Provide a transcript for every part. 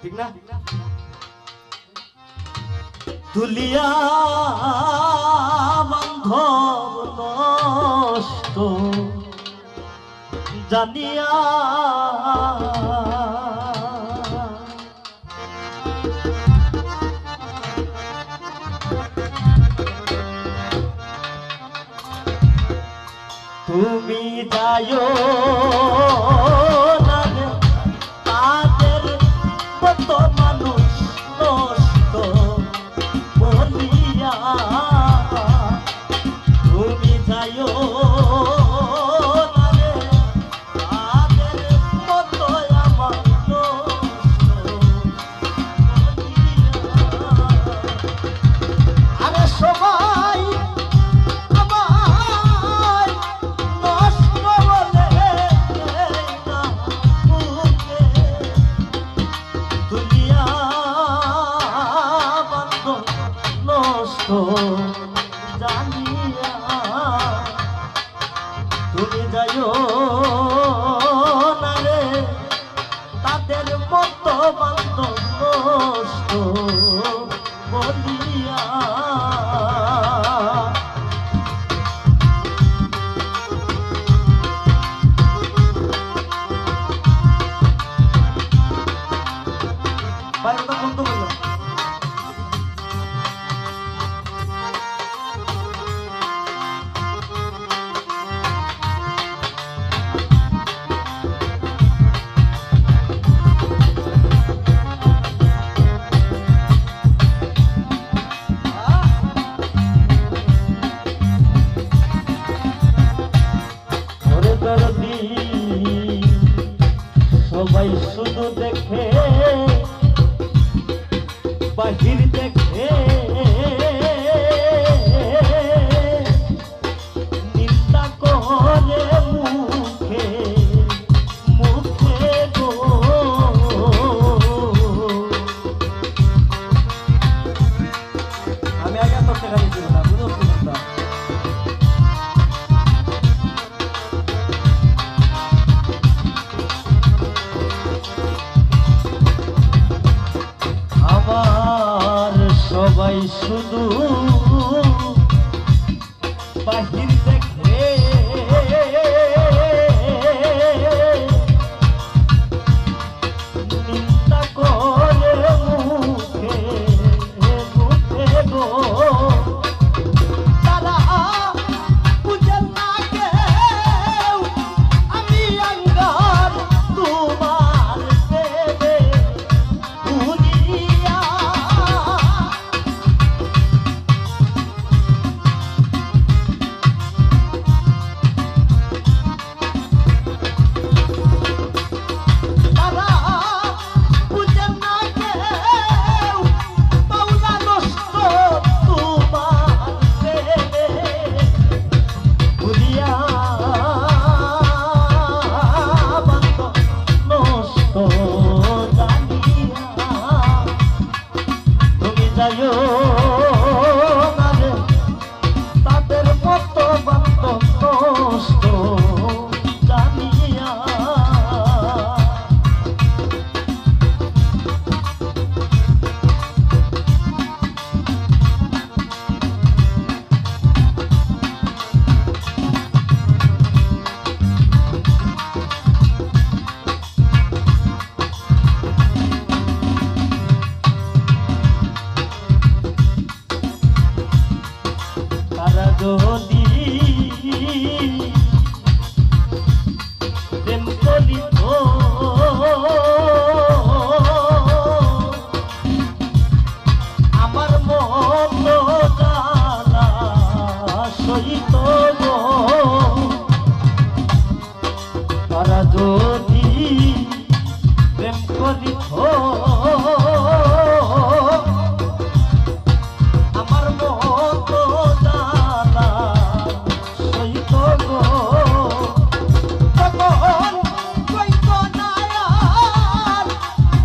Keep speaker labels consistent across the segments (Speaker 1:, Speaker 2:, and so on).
Speaker 1: ঠিক না? তুলিয়া বান্ধব নষ্ট জানিয়া তুমি যায়ো না রে, তাদের কত মানুষ নষ্ট বলিয়া তুমি যায়ো না রে, তাদের কত আমার নষ্ট বলিয়া। আরে সবাই জানিয়া তুমি যাইও না রে, তাদের মতো বান্ধব নষ্ট বলিয়া। বাইরেটা বন্ধ করলাম। সবাই শুধু দেখে বাহির দেখে, নিন্দা করে মুখে মুখে গো। আমি আগে এত টাকা দিচ্ছিল না, বুঝতে পারতাম। সবাই শুধু বাহির দেখে, নিন্দা করে মুখে মুখে গো। তারা বুঝেন না কেউ আমি আঙ্গার তোমার প্রেমে বুঝিয়া। যাইও না রে, তাদের মতো বান্ধব নষ্ট জানিয়া। যদি প্রেম করিত আমার মন জ্বালা সহিত গো। তারা যদি প্রেম করিত আমার মত জ্বালা সহিত গো। তখন কইত না আর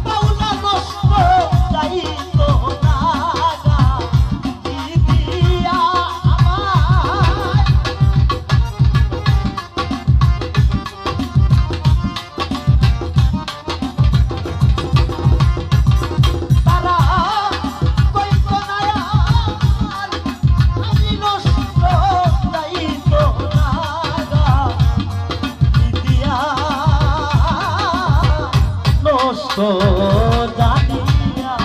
Speaker 1: পাওনা নষ্ট যাইত না গা দিদিয়া আমায়। তো জানিয়া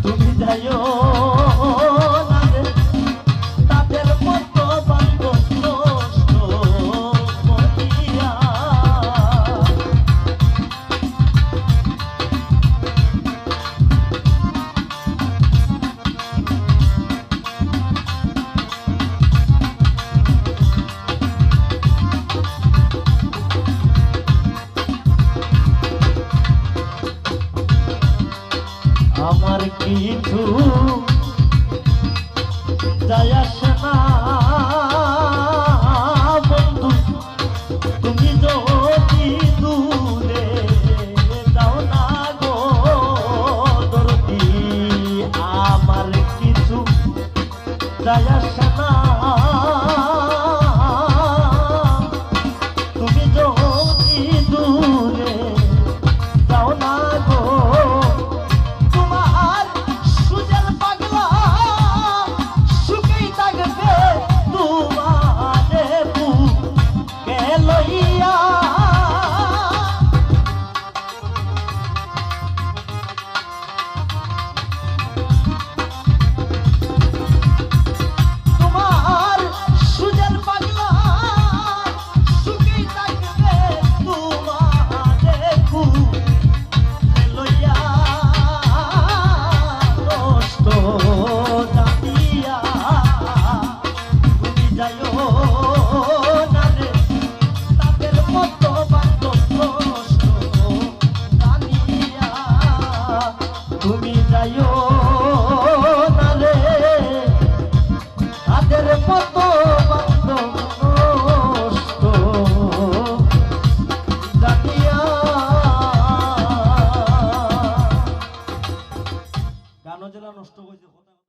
Speaker 1: তুমি যাইও না রে, তাদের মতো বাক্য নষ্ট করিয়া। আমার কিছু যায় আসে না বন্ধু, তুমি যদি দূরে যাও না গো দরদি। আমার কিছু যায় আসে না, তুমি যদি দূরে যাও না গো। তুমি